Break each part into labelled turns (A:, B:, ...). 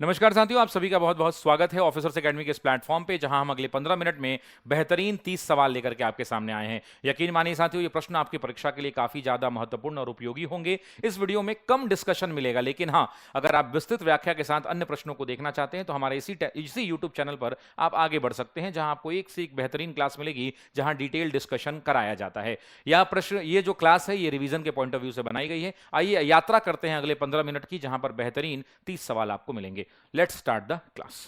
A: नमस्कार साथियों, आप सभी का बहुत बहुत स्वागत है ऑफिसर्स एकेडमी के इस प्लेटफॉर्म पे, जहां हम अगले 15 मिनट में बेहतरीन 30 सवाल लेकर के आपके सामने आए हैं। यकीन मानिए साथियों, ये प्रश्न आपकी परीक्षा के लिए काफी ज्यादा महत्वपूर्ण और उपयोगी होंगे। इस वीडियो में कम डिस्कशन मिलेगा, लेकिन हाँ, अगर आप विस्तृत व्याख्या के साथ अन्य प्रश्नों को देखना चाहते हैं तो हमारे इसी यूट्यूब चैनल पर आप आगे बढ़ सकते हैं, जहां आपको एक से एक बेहतरीन क्लास मिलेगी, जहां डिटेल डिस्कशन कराया जाता है। ये जो क्लास है, ये रिवीजन के पॉइंट ऑफ व्यू से बनाई गई है। आइए यात्रा करते हैं अगले 15 मिनट की, जहां पर बेहतरीन 30 सवाल आपको मिलेंगे। Let's start the class.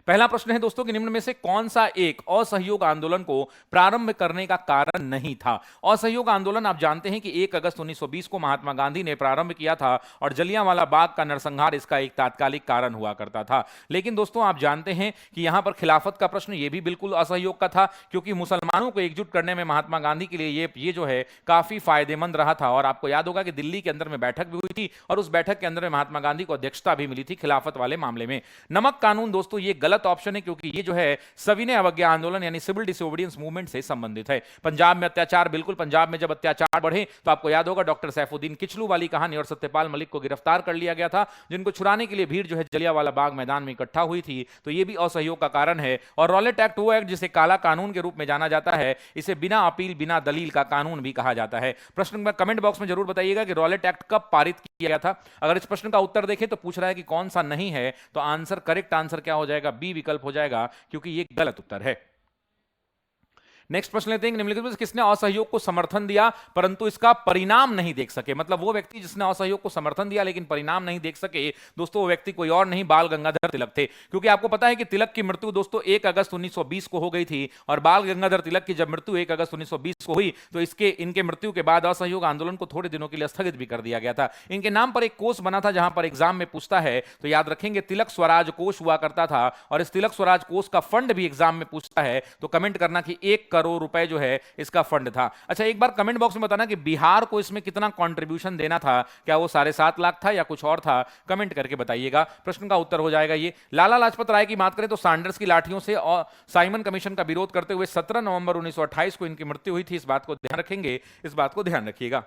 A: पहला प्रश्न है दोस्तों कि निम्न में से कौन सा एक असहयोग आंदोलन को प्रारंभ करने का कारण नहीं था। असहयोग आंदोलन आप जानते हैं कि 1 अगस्त 1920 को महात्मा गांधी ने प्रारंभ किया था और जलियांवाला बाग का नरसंहार इसका एक तात्कालिक कारण हुआ करता था। लेकिन दोस्तों आप जानते हैं कि यहां पर खिलाफत का प्रश्न यह भी बिल्कुल असहयोग का था, क्योंकि मुसलमानों को एकजुट करने में महात्मा गांधी के लिए ये जो है काफी फायदेमंद रहा था। और आपको याद होगा कि दिल्ली के अंदर में बैठक भी हुई थी और उस बैठक के अंदर में महात्मा गांधी को अध्यक्षता भी मिली थी खिलाफत वाले मामले में। नमक कानून दोस्तों ये गलत ऑप्शन है, क्योंकि ये जो है सविनय अवज्ञा आंदोलन यानी सिविल डिसोबीडियंस मूवमेंट से संबंधित है। पंजाब में अत्याचार, बिल्कुल पंजाब में जब अत्याचार बढ़े तो आपको याद होगा डॉक्टर सैफुद्दीन किचलू वाली कहानी, और सत्यपाल मलिक को गिरफ्तार कर लिया गया था, जिनको छुड़ाने के लिए भीड़ जो है जलियांवाला बाग मैदान में इकट्ठा हुई थी। तो ये भी असहयोग का कारण है। और रॉलेट एक्ट वो एक्ट जिसे काला कानून के रूप में जाना जाता है, इसे बिना अपील बिना दलील का कानून भी कहा जाता है। प्रश्न में कमेंट बॉक्स में जरूर बताइएगा कि रॉलेट एक्ट कब पारित किया गया था। अगर इस प्रश्न का उत्तर देखें तो पूछ रहा है कि कौन सा नहीं है, तो आंसर करेक्ट आंसर क्या हो जाएगा, बी विकल्प हो जाएगा, क्योंकि ये गलत उत्तर है। नेक्स्ट प्रश्न लेते हैं, निम्नलिखित में से किसने असहयोग को समर्थन दिया परंतु इसका परिणाम नहीं देख सके। मतलब वो व्यक्ति जिसने असहयोग को समर्थन दिया लेकिन परिणाम नहीं देख सके, दोस्तों वो व्यक्ति कोई और नहीं, बाल गंगाधर तिलक थे। क्योंकि आपको पता है कि तिलक की मृत्यु दोस्तों 1 अगस्त 1920 को हो गई थी, और बाल गंगाधर तिलक की जब मृत्यु 1 अगस्त 1920 को हुई तो इनके मृत्यु के बाद असहयोग आंदोलन को थोड़े दिनों के लिए स्थगित भी कर दिया गया था। इनके नाम पर एक कोष बना था, जहां पर एग्जाम में पूछता है तो याद रखेंगे तिलक स्वराज कोष हुआ करता था, और इस तिलक स्वराज कोष का फंड भी एग्जाम में पूछता है तो कमेंट करना कि 1 करोड़ रुपए जो है इसका फंड था। अच्छा, एक बार कमेंट बॉक्स में बताना कि बिहार को इसमें कितना कंट्रीब्यूशन देना था, क्या वो 7.5 लाख था या कुछ और था, कमेंट करके बताइएगा। प्रश्न का उत्तर हो जाएगा ये। लाला लाजपत राय की बात करें तो सैंडर्स की लाठियों से और साइमन कमीशन का विरोध करते हुए 17 नवंबर 1928 को इनकी मृत्यु हुई थी। इस बात को ध्यान रखेंगे, इस बात को ध्यान रखिएगा।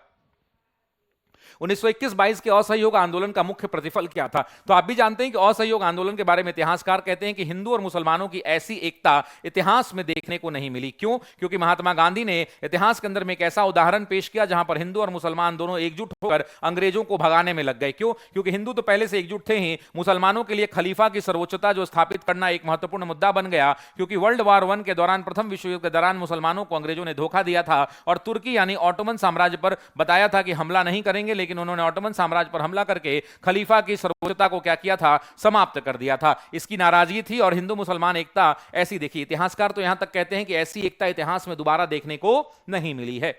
A: 1921-22 के असहयोग आंदोलन का मुख्य प्रतिफल क्या था। तो आप भी जानते हैं कि असहयोग आंदोलन के बारे में इतिहासकार कहते हैं कि हिंदू और मुसलमानों की ऐसी एकता इतिहास में देखने को नहीं मिली। क्यों? क्योंकि महात्मा गांधी ने इतिहास के अंदर में एक ऐसा उदाहरण पेश किया जहां पर हिंदू और मुसलमान दोनों एकजुट होकर अंग्रेजों को भगाने में लग गए। क्यों? क्योंकि हिंदू तो पहले से एकजुट थे ही, मुसलमानों के लिए खलीफा की सर्वोच्चता जो स्थापित करना एक महत्वपूर्ण मुद्दा बन गया, क्योंकि वर्ल्ड वार 1 के दौरान, प्रथम विश्व युद्ध के दौरान मुसलमानों को अंग्रेजों ने धोखा दिया था और तुर्की यानी ऑटोमन साम्राज्य पर बताया था कि हमला नहीं करेंगे, लेकिन उन्होंने ऑटोमन साम्राज्य पर हमला करके खलीफा की सर्वोच्चता को क्या किया था, समाप्त कर दिया था। इसकी नाराजगी थी और हिंदू मुसलमान एकता ऐसी देखी। इतिहासकार तो यहां तक कहते हैं कि ऐसी एकता इतिहास में दोबारा देखने को नहीं मिली है।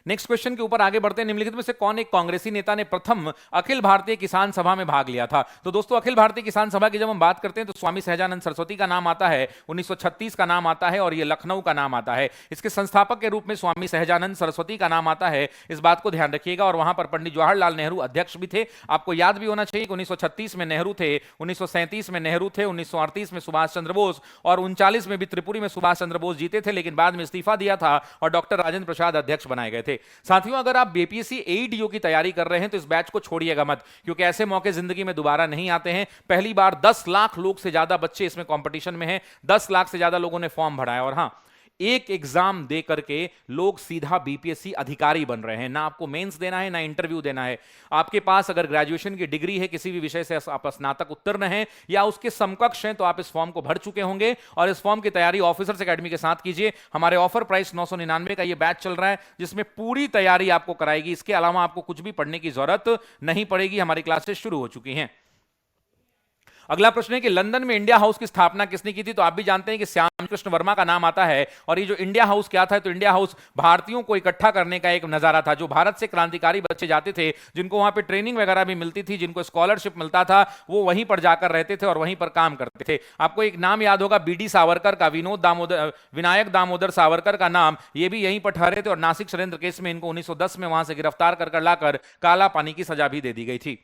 A: नेक्स्ट क्वेश्चन के ऊपर आगे बढ़ते हैं। निम्नलिखित में से कौन एक कांग्रेसी नेता ने प्रथम अखिल भारतीय किसान सभा में भाग लिया था। तो दोस्तों अखिल भारतीय किसान सभा की जब हम बात करते हैं तो स्वामी सहजानंद सरस्वती का नाम आता है, 1936 का नाम आता है, और ये लखनऊ का नाम आता है। इसके संस्थापक के रूप में स्वामी सहजानंद सरस्वती का नाम आता है, इस बात को ध्यान रखिएगा। और वहां पर पंडित जवाहरलाल नेहरू अध्यक्ष भी थे। आपको याद भी होना चाहिए कि 1936 में नेहरू थे, 1937 में नेहरू थे, 1938 में सुभाष चंद्र बोस, और 39 में भी त्रिपुरी में सुभाष चंद्र बोस जीते थे, लेकिन बाद में इस्तीफा दिया था और डॉक्टर राजेंद्र प्रसाद अध्यक्ष बनाए गए थे। साथियों, अगर आप बीपीएससी एईडीओ की तैयारी कर रहे हैं तो इस बैच को छोड़िएगा मत, क्योंकि ऐसे मौके जिंदगी में दोबारा नहीं आते हैं। पहली बार 10 लाख लोग से ज्यादा बच्चे इसमें कंपटीशन में हैं, 10 लाख से ज्यादा लोगों ने फॉर्म भरा है। और हां, एक एग्जाम दे करके लोग सीधा बीपीएससी अधिकारी बन रहे हैं। ना आपको मेंस देना है, ना इंटरव्यू देना है। आपके पास अगर ग्रेजुएशन की डिग्री है, किसी भी विषय से आप स्नातक उत्तीर्ण हैं या उसके समकक्ष हैं, तो आप इस फॉर्म को भर चुके होंगे। और इस फॉर्म की तैयारी ऑफिसर्स एकेडमी के साथ कीजिए। हमारे ऑफर प्राइस 999 का ये बैच चल रहा है, जिसमें पूरी तैयारी आपको कराएगी। इसके अलावा आपको कुछ भी पढ़ने की जरूरत नहीं पड़ेगी। हमारी क्लासेस शुरू हो चुकी हैं। अगला प्रश्न है कि लंदन में इंडिया हाउस की स्थापना किसने की थी। तो आप भी जानते हैं कि श्याम कृष्ण वर्मा का नाम आता है। और ये जो इंडिया हाउस क्या था, तो इंडिया हाउस भारतीयों को इकट्ठा करने का एक नजारा था। जो भारत से क्रांतिकारी बच्चे जाते थे, जिनको वहां पे ट्रेनिंग वगैरह भी मिलती थी, जिनको स्कॉलरशिप मिलता था, वो वहीं पर जाकर रहते थे और वहीं पर काम करते थे। आपको एक नाम याद होगा बीडी सावरकर का, विनायक दामोदर सावरकर का नाम, ये भी यहीं पर ठहरे थे और नासिक षड्यंत्र केस में इनको 1910 में वहां से गिरफ्तार कर लाकर काला पानी की सजा भी दे दी गई थी।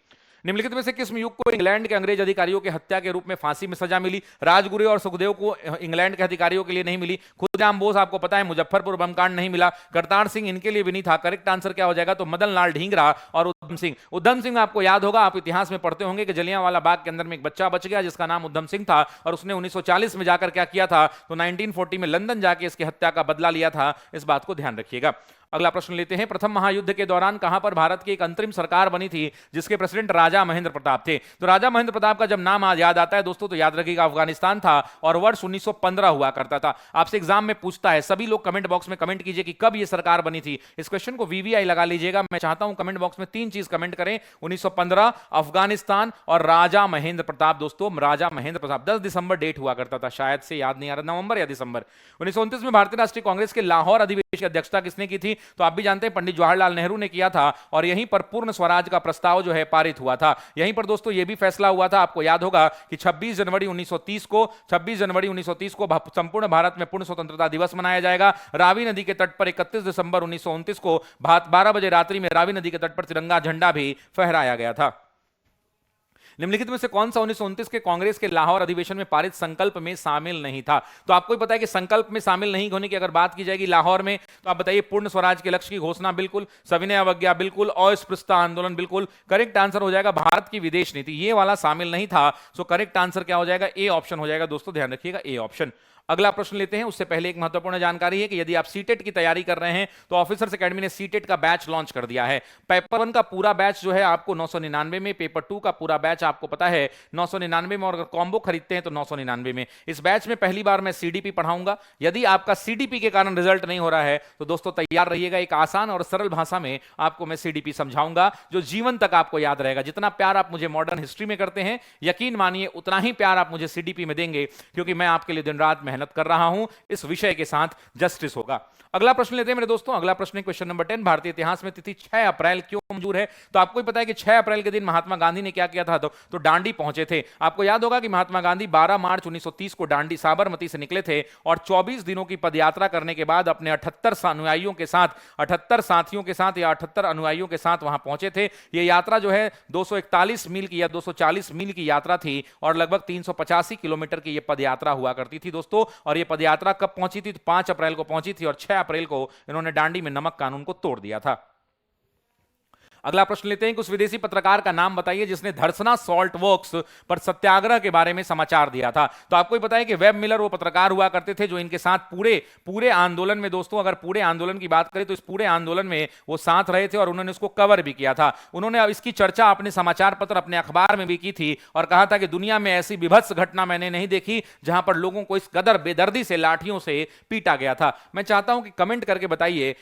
A: निम्नलिखित में से किस युग को इंग्लैंड के अंग्रेज अधिकारियों की हत्या के रूप में फांसी में सजा मिली। राजगुरु और सुखदेव को इंग्लैंड के अधिकारियों के लिए नहीं मिली, खुद खुदाम बोस आपको पता है मुजफ्फरपुर बम कांड नहीं मिला, करतार सिंह इनके लिए भी नहीं था। करेक्ट आंसर क्या हो जाएगा? तो मदन लाल ढींगरा और उधम सिंह। उधम सिंह आपको याद होगा, आप इतिहास में पढ़ते होंगे कि जलियांवाला बाग के अंदर में एक बच्चा बच गया जिसका नाम उधम सिंह था, और उसने 1940 में जाकर क्या किया था? तो 1940 में लंदन जाके इसकी हत्या का बदला लिया था। इस बात को ध्यान रखिएगा। अगला प्रश्न लेते हैं। प्रथम महायुद्ध के दौरान कहां पर भारत की एक अंतरिम सरकार बनी थी जिसके प्रेसिडेंट राजा महेंद्र प्रताप थे? तो राजा महेंद्र प्रताप का जब नाम याद आता है दोस्तों तो याद रखिएगा अफगानिस्तान था, और वर्ष 1915 हुआ करता था। आपसे एग्जाम में पूछता है, सभी लोग कमेंट बॉक्स में कमेंट कीजिए कि कब यह सरकार बनी थी। इस क्वेश्चन को वीवीआई लगा लीजिएगा। मैं चाहता हूं कमेंट बॉक्स में 3 चीज कमेंट करें, 1915, अफगानिस्तान और राजा महेंद्र प्रताप। दोस्तों राजा महेंद्र प्रताप 10 दिसंबर डेट हुआ करता था, शायद से याद नहीं आ रहा, नवंबर या दिसंबर। 1929 में भारतीय राष्ट्रीय कांग्रेस के लाहौर अधिवेशन की अध्यक्षता किसने की थी? तो आप भी जानते हैं पंडित जवाहरलाल नेहरू ने किया था, और यहीं पर पूर्ण स्वराज का प्रस्ताव जो है पारित हुआ था। यहीं पर दोस्तों यह भी फैसला हुआ था, आपको याद होगा कि 26 जनवरी 1930 को संपूर्ण भारत में पूर्ण स्वतंत्रता दिवस मनाया जाएगा। रावी नदी के तट पर 31 दिसंबर 1929 को 12 बजे रात्रि में रावी नदी के तट पर तिरंगा झंडा भी फहराया गया था। निम्नलिखित में से कौन सा 1929 के कांग्रेस के लाहौर अधिवेशन में पारित संकल्प में शामिल नहीं था? तो आपको पता है कि संकल्प में शामिल नहीं होने की अगर बात की जाएगी लाहौर में, तो आप बताइए पूर्ण स्वराज के लक्ष्य की घोषणा बिल्कुल, सविनय अवज्ञा बिल्कुल, अस्पृश्यता आंदोलन बिल्कुल। करेक्ट आंसर हो जाएगा भारत की विदेश नीति, ये वाला शामिल नहीं था। सो करेक्ट आंसर क्या हो जाएगा? ए ऑप्शन हो जाएगा दोस्तों, ध्यान रखिएगा ए ऑप्शन। अगला प्रश्न लेते हैं। उससे पहले एक महत्वपूर्ण जानकारी है कि यदि आप सीटेट की तैयारी कर रहे हैं तो ऑफिसर्स एकेडमी ने सीटेट का बैच लॉन्च कर दिया है। पेपर 1 का पूरा बैच जो है आपको 999 में, पेपर 2 का पूरा बैच आपको पता है 999 में, और अगर कॉम्बो खरीदते हैं तो 999 में। इस बैच में पहली बार मैं सीडीपी पढ़ाऊंगा। यदि आपका सीडीपी के कारण रिजल्ट नहीं हो रहा है तो दोस्तों तैयार रहिएगा, एक आसान और सरल भाषा में आपको मैं सीडीपी समझाऊंगा जो जीवन तक आपको याद रहेगा। जितना प्यार आप मुझे मॉडर्न हिस्ट्री में करते हैं, यकीन मानिए उतना ही प्यार आप मुझे सीडीपी में देंगे, क्योंकि मैं आपके लिए दिन रात मेहनत कर रहा हूं। इस विषय के साथ जस्टिस होगा। अगला प्रश्न लेते हैं मेरे दोस्तों। अगला प्रश्न है क्वेश्चन नंबर 10। भारतीय इतिहास में तिथि 6 अप्रैल क्यों मंजूर है? तो आपको ही पता है कि 6 अप्रैल के दिन महात्मा गांधी ने क्या किया था? तो डांडी पहुंचे थे। आपको याद होगा कि महात्मा गांधी 12 मार्च 1930 को डांडी साबरमती से निकले थे, और 24 दिनों की पदयात्रा करने के बाद अपने 78 अनुयायियों के साथ, 78 साथियों के साथ या 78 अनुयायियों के साथ वहां पहुंचे थे। यह यात्रा जो है 241 मील की या 240 मील की यात्रा थी, और लगभग 385 किलोमीटर की यह पदयात्रा हुआ करती थी दोस्तों। और यह पदयात्रा कब पहुंची थी? तो 5 अप्रैल को पहुंची थी, और 6 अप्रैल को इन्होंने डांडी में नमक कानून को तोड़ दिया था। अगला प्रश्न लेते हैं कि उस विदेशी पत्रकार का नाम बताइए जिसने धरसना सॉल्ट वर्क्स पर सत्याग्रह के बारे में समाचार दिया था। तो आपको ही पता है कि वेब मिलर वो पत्रकार हुआ करते थे जो इनके साथ पूरे आंदोलन में, दोस्तों अगर पूरे आंदोलन की बात करें तो इस पूरे आंदोलन में वो साथ रहे थे, और उन्होंने इसको कवर भी किया था। उन्होंने अब इसकी चर्चा अपने समाचार पत्र, अपने अखबार में भी की थी, और कहा था कि दुनिया में ऐसी विभत्स घटना मैंने नहीं देखी जहां पर लोगों को इस कदर बेदर्दी से लाठियों से पीटा गया था। मैं चाहता हूं कि कमेंट करके बताइए,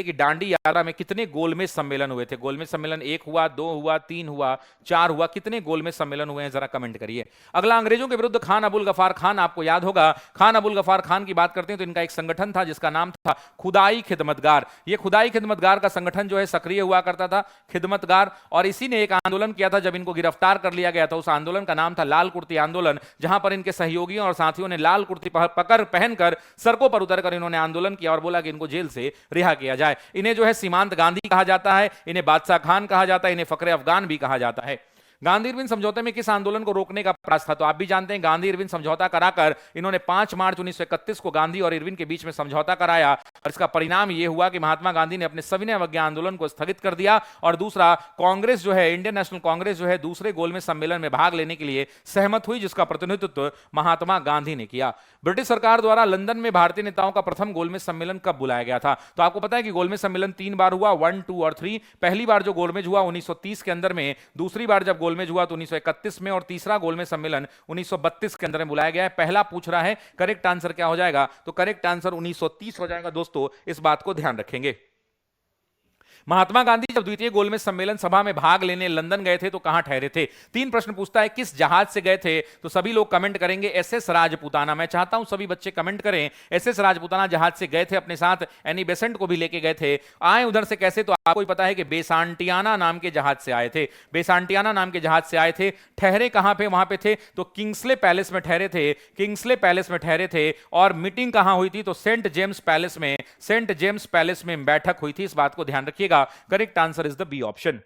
A: कि डांडी में कितने गोलमेज सम्मेलन हुए थे? गोलमेज सम्मेलन 1 हुआ, 2 हुआ, 3 हुआ, 4 हुआ, कितने गोलमेज सम्मेलन हुए हैं जरा कमेंट करिए। अगला, अंग्रेजों के विरुद्ध खान अबुल गफार खान, आपको याद होगा खान अबुल गफार खान की बात करते हैं तो इनका एक संगठन था जिसका नाम था खुदाई खिदमतगार। ये खुदाई खिदमतगार का संगठन जो है सक्रिय हुआ करता था, खिदमतगार, और इसी ने एक आंदोलन किया था जब इनको गिरफ्तार कर लिया गया था। उस आंदोलन का नाम था लाल कुर्ती आंदोलन, जहां पर इनके सहयोगियों और साथियों ने लाल कुर्ती पहनकर सड़कों पर उतरकर इन्होंने आंदोलन किया और बोला कि इनको जेल से रिहा किया जाए। इन्हें जो है सीमांत गांधी कहा जाता है, इन्हें बादशाह खान कहा जाता है, इन्हें फखरे अफगान भी कहा जाता है। गांधी इरविन समझौते में किस आंदोलन को रोकने का प्रयास था? तो आप भी जानते हैं गांधी इरविन समझौता कराकर इन्होंने 5 मार्च 1931 को गांधी और इरविन के बीच में समझौता कराया, और इसका परिणाम यह हुआ कि महात्मा गांधी ने अपने सविनय अवज्ञा आंदोलन को स्थगित कर दिया, और दूसरा कांग्रेस जो है, इंडियन नेशनल कांग्रेस जो है, दूसरे गोलमेज सम्मेलन में भाग लेने के लिए सहमत हुई, जिसका प्रतिनिधित्व महात्मा गांधी ने किया। ब्रिटिश सरकार द्वारा लंदन में भारतीय नेताओं का प्रथम गोलमेज सम्मेलन कब बुलाया गया था? तो आपको पता है कि गोलमेज सम्मेलन 3 बार हुआ, 1, 2 और 3। पहली बार जो गोलमेज हुआ 1930 के अंदर में, दूसरी बार जब गोलमेज हुआ तो 1931 में, और तीसरा गोलमेज सम्मेलन 1932 के अंदर में बुलाया गया है। पहला पूछ रहा है करेक्ट आंसर क्या हो जाएगा? तो करेक्ट आंसर 1930 हो जाएगा दोस्तों, इस बात को ध्यान रखेंगे। महात्मा गांधी जब द्वितीय गोलमेज सम्मेलन सभा में भाग लेने लंदन गए थे तो कहां ठहरे थे? 3 प्रश्न पूछता है, किस जहाज से गए थे? तो सभी लोग कमेंट करेंगे एसएस राजपूताना। मैं चाहता हूं सभी बच्चे कमेंट करें, एसएस राजपूताना जहाज से गए थे, अपने साथ एनी बेसेंट को भी लेके गए थे। आए उधर से कैसे? तो आपको ही पता है कि बेसांटियाना नाम के जहाज से आए थे। बेसांटियाना नाम के जहाज से आए थे। ठहरे कहां पे वहां पे थे? तो किंग्सले पैलेस में ठहरे थे, किंग्सले पैलेस में ठहरे थे। और मीटिंग कहां हुई थी? तो सेंट जेम्स पैलेस में बैठक हुई थी। इस बात को ध्यान रखिएगा। Correct answer is the B option.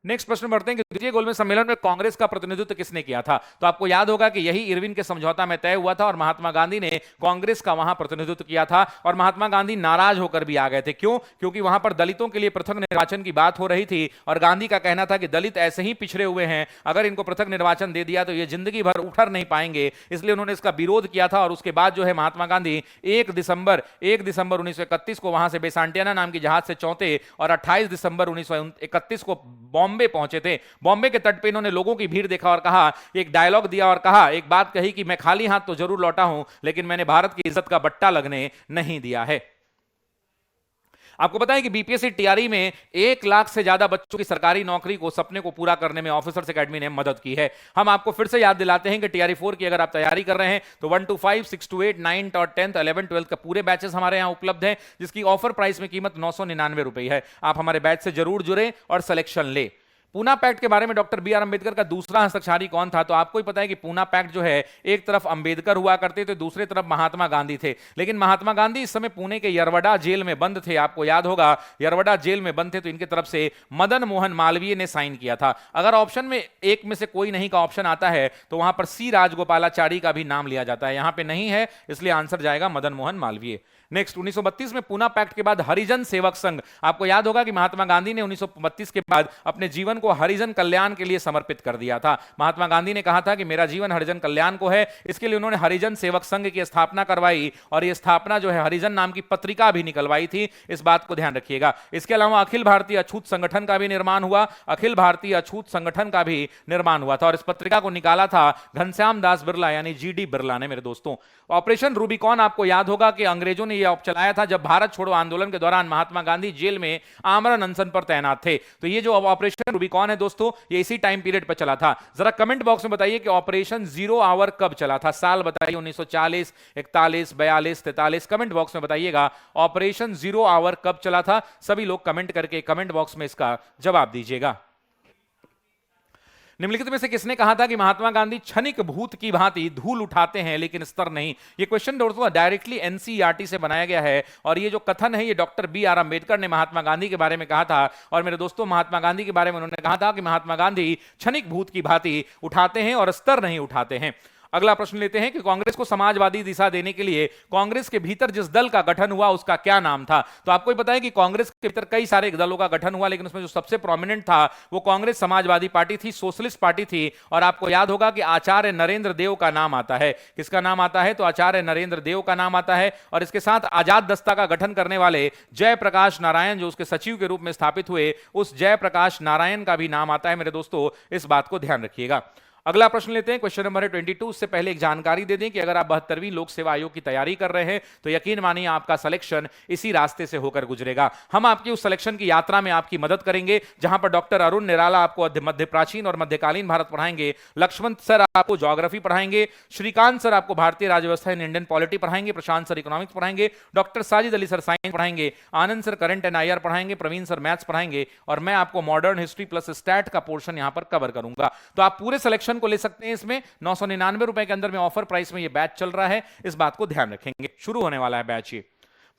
A: Next प्रश्न बढ़ते हैं कि द्वितीय गोलमेज सम्मेलन में कांग्रेस का प्रतिनिधित्व किसने किया था। तो आपको याद होगा कि यही इरविन के समझौता में तय हुआ था और महात्मा गांधी ने कांग्रेस का वहां प्रतिनिधित्व किया था और महात्मा गांधी नाराज होकर भी आ गए थे। क्यों? क्योंकि वहां पर दलितों के लिए पृथक निर्वाचन की बात हो रही थी और गांधी का कहना था कि दलित ऐसे ही पिछड़े हुए हैं, अगर इनको पृथक निर्वाचन दे दिया तो ये जिंदगी भर उठर नहीं पाएंगे, इसलिए उन्होंने इसका विरोध किया था। और उसके बाद जो है महात्मा गांधी 1 दिसंबर 1931 को वहां से बेसांटियाना नाम की जहाज से चौंते और 28 दिसंबर 1931 को बॉम्बे पहुंचे थे। बॉम्बे के तट पे इन्होंने लोगों की भीड़ देखा और कहा, एक डायलॉग दिया और कहा, एक बात कही कि मैं खाली हाथ तो जरूर लौटा हूं लेकिन मैंने भारत की इज्जत का बट्टा लगने नहीं दिया है। आपको पता है कि बीपीएससी टीआरई में 1 लाख से ज्यादा बच्चों की सरकारी नौकरी को सपने को पूरा करने में ऑफिसर्स एकेडमी ने मदद की है। हम आपको फिर से याद दिलाते हैं कि टीआरई 4 की अगर आप तैयारी कर रहे हैं तो 1 to 5, 6 to 8, 9 और 10th, 11, 12 का पूरे बैचेस हमारे यहां उपलब्ध हैं, जिसकी ऑफर प्राइस में कीमत 999 रुपए है। आप हमारे बैच से जरूर जुड़े और सिलेक्शन ले। पूना पैक्ट के बारे में डॉक्टर बी आर अंबेडकर का दूसरा हस्ताक्षरी कौन था? तो आपको ही पता है कि पूना पैक्ट जो है, एक तरफ अंबेडकर हुआ करते थे, दूसरी तरफ महात्मा गांधी थे। लेकिन महात्मा गांधी इस समय पुणे के यरवड़ा जेल में बंद थे। आपको याद होगा यरवड़ा जेल में बंद थे, तो इनकी तरफ से मदन मोहन मालवीय ने साइन किया था। अगर ऑप्शन में एक में से कोई नहीं का ऑप्शन आता है तो वहां पर सी राजगोपालाचारी का भी नाम लिया जाता है। यहां पर नहीं है, इसलिए आंसर जाएगा मदन मोहन मालवीय। नेक्स्ट, 1932 में पूना पैक्ट के बाद हरिजन सेवक संघ। आपको याद होगा कि महात्मा गांधी ने 1932 के बाद अपने जीवन को हरिजन कल्याण के लिए समर्पित कर दिया था। महात्मा गांधी ने कहा था कि मेरा जीवन हरिजन कल्याण को है, इसके लिए उन्होंने हरिजन सेवक संघ की स्थापना करवाई और यह स्थापना जो है हरिजन नाम की पत्रिका भी निकलवाई थी। इस बात को ध्यान रखिएगा। इसके अलावा अखिल भारतीय अछूत संगठन का भी निर्माण हुआ, अखिल भारतीय अछूत संगठन का भी निर्माण हुआ था और इस पत्रिका को निकाला था घनश्याम दास बिरला यानी जीडी बिरला ने। मेरे दोस्तों, ऑपरेशन रूबिकॉन आपको याद होगा कि अंग्रेजों ने यह चलाया था जब भारत छोड़ो आंदोलन के दौरान महात्मा गांधी जेल में आमरण अनशन पर तैनात थे। तो ये जो ऑपरेशन रूबिकॉन है दोस्तों, ये इसी टाइम पीरियड पर चला था। जरा कमेंट बॉक्स में बताइए कि ऑपरेशन 0 आवर कब चला था? साल बताइए, 1940, 41, 42, 43। कमेंट बॉक्स में बताइएगा ऑपरेशन 0 आवर कब चला था। सभी लोग कमेंट करके कमेंट बॉक्स में इसका जवाब दीजिएगा। निम्नलिखित में से किसने कहा था कि महात्मा गांधी क्षणिक भूत की भांति धूल उठाते हैं लेकिन स्तर नहीं? ये क्वेश्चन दोस्तों डायरेक्टली एनसीईआरटी से बनाया गया है और ये जो कथन है ये डॉक्टर बी आर अंबेडकर ने महात्मा गांधी के बारे में कहा था। और मेरे दोस्तों, महात्मा गांधी के बारे में उन्होंने कहा था कि महात्मा गांधी क्षणिक भूत की भांति उठाते हैं और स्तर नहीं उठाते हैं। अगला प्रश्न लेते हैं कि कांग्रेस को समाजवादी दिशा देने के लिए कांग्रेस के भीतर जिस दल का गठन हुआ उसका क्या नाम था? तो आपको पता है कि कांग्रेस के भीतर कई सारे दलों का गठन हुआ, लेकिन उसमें जो सबसे प्रोमिनेंट था वो कांग्रेस समाजवादी पार्टी थी, सोशलिस्ट पार्टी थी। और आपको याद होगा कि आचार्य नरेंद्र देव का नाम आता है। किसका नाम आता है? तो आचार्य नरेंद्र देव का नाम आता है। और इसके साथ आजाद दस्ता का गठन करने वाले जयप्रकाश नारायण जो उसके सचिव के रूप में स्थापित हुए, उस जयप्रकाश नारायण का भी नाम आता है। मेरे दोस्तों, इस बात को ध्यान रखिएगा। अगला प्रश्न लेते हैं, क्वेश्चन नंबर 22। उससे पहले एक जानकारी दे दें कि अगर आप 72वीं लोक सेवा आयोग की तैयारी कर रहे हैं तो यकीन मानिए आपका सिलेक्शन इसी रास्ते से होकर गुजरेगा। हम आपकी उस सिलेक्शन की यात्रा में आपकी मदद करेंगे, जहां पर डॉक्टर अरुण निराला आपको मध्य प्राचीन और मध्यकालीन भारत पढ़ाएंगे, लक्ष्मण सर आपको ज्योग्राफी पढ़ाएंगे, श्रीकांत सर आपको भारतीय राज्यव्यवस्था इन इंडियन पॉलिटी पढ़ाएंगे, प्रशांत सर इकोनॉमिक्स पढ़ाएंगे, doctor Sajid Ali sir science पढ़ाएंगे, आनंद सर करंट एंड आईआर पढ़ाएंगे, प्रवीण सर मैथ्स पढ़ाएंगे और मैं आपको मॉडर्न हिस्ट्री प्लस स्टैट का पोर्शन यहां पर कवर करूंगा। तो आप पूरे सिलेक्शन को ले सकते हैं। इसमें 999 रुपए के अंदर में ऑफर प्राइस में यह बैच चल रहा है, इस बात को ध्यान रखेंगे। शुरू होने वाला है बैच। ये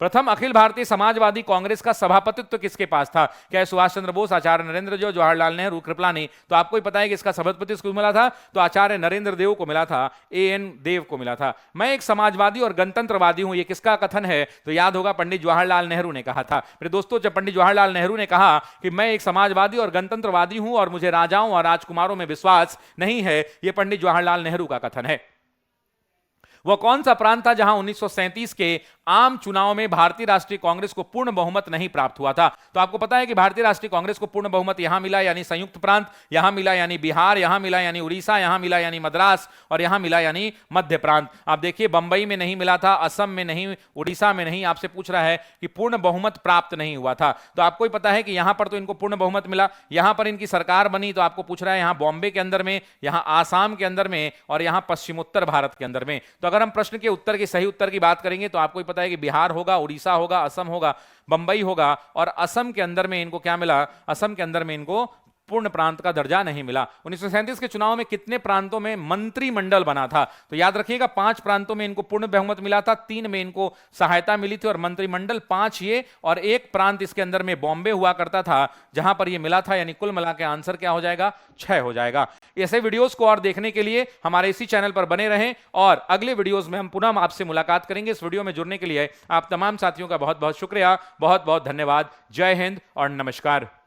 A: प्रथम अखिल भारतीय समाजवादी कांग्रेस का सभापतित्व किसके पास था? क्या सुभाष चंद्र बोस, आचार्य नरेंद्र देव, जवाहरलाल नेहरू, कृपलानी? तो आपको ही पता है कि इसका सभापति किसको मिला था? तो आचार्य नरेंद्र देव को मिला था, एएन देव को मिला था। मैं एक समाजवादी और गणतंत्रवादी हूं, ये किसका कथन है? तो याद होगा पंडित जवाहरलाल नेहरू ने कहा था। मेरे दोस्तों, जब पंडित जवाहरलाल नेहरू ने कहा कि मैं एक समाजवादी और गणतंत्रवादी हूं और मुझे राजाओं और राजकुमारों में विश्वास नहीं है, यह पंडित जवाहरलाल नेहरू का कथन है। वह कौन सा प्रांत था जहां 1937 के आम चुनाव में भारतीय राष्ट्रीय कांग्रेस को पूर्ण बहुमत नहीं प्राप्त हुआ था? तो आपको पता है कि भारतीय राष्ट्रीय कांग्रेस को पूर्ण बहुमत यहां मिला यानी संयुक्त प्रांत, यहां मिला यानी बिहार, यहां मिला यानी उड़ीसा, यहां मिला यानी मद्रास और यहां मिला यानी मध्य प्रांत। आप देखिए, बंबई में नहीं मिला था, असम में नहीं, उड़ीसा में नहीं। आपसे पूछ रहा है कि पूर्ण बहुमत प्राप्त नहीं हुआ था। तो आपको ही पता है कि यहां पर तो इनको पूर्ण बहुमत मिला, यहां पर इनकी सरकार बनी। तो आपको पूछ रहा है यहां बॉम्बे के अंदर में, यहां आसाम के अंदर में और यहां पश्चिमोत्तर भारत के अंदर में। तो अगर हम प्रश्न के उत्तर के सही उत्तर की बात करेंगे तो आपको पता है कि बिहार होगा, उड़ीसा होगा, असम होगा, बंबई होगा और असम के अंदर में इनको क्या मिला? असम के अंदर में इनको पूर्ण प्रांत का दर्जा नहीं मिला। 1937 के चुनाव में कितने प्रांतों में मंत्रिमंडल बना था? तो याद रखिएगा 5 प्रांतों में इनको पूर्ण बहुमत मिला था, 3 में इनको सहायता मिली थी और मंत्रिमंडल 5 ये और एक प्रांत इसके अंदर में बॉम्बे हुआ करता था जहां पर ये मिला था, यानी कुल मिला के आंसर क्या हो जाएगा? 6 हो जाएगा। ऐसे वीडियोस को और देखने के लिए हमारे इसी चैनल पर बने रहें और अगले वीडियोस में हम पुनः आपसे मुलाकात करेंगे। इस वीडियो में जुड़ने के लिए आप तमाम साथियों का बहुत बहुत शुक्रिया, बहुत बहुत धन्यवाद। जय हिंद और नमस्कार।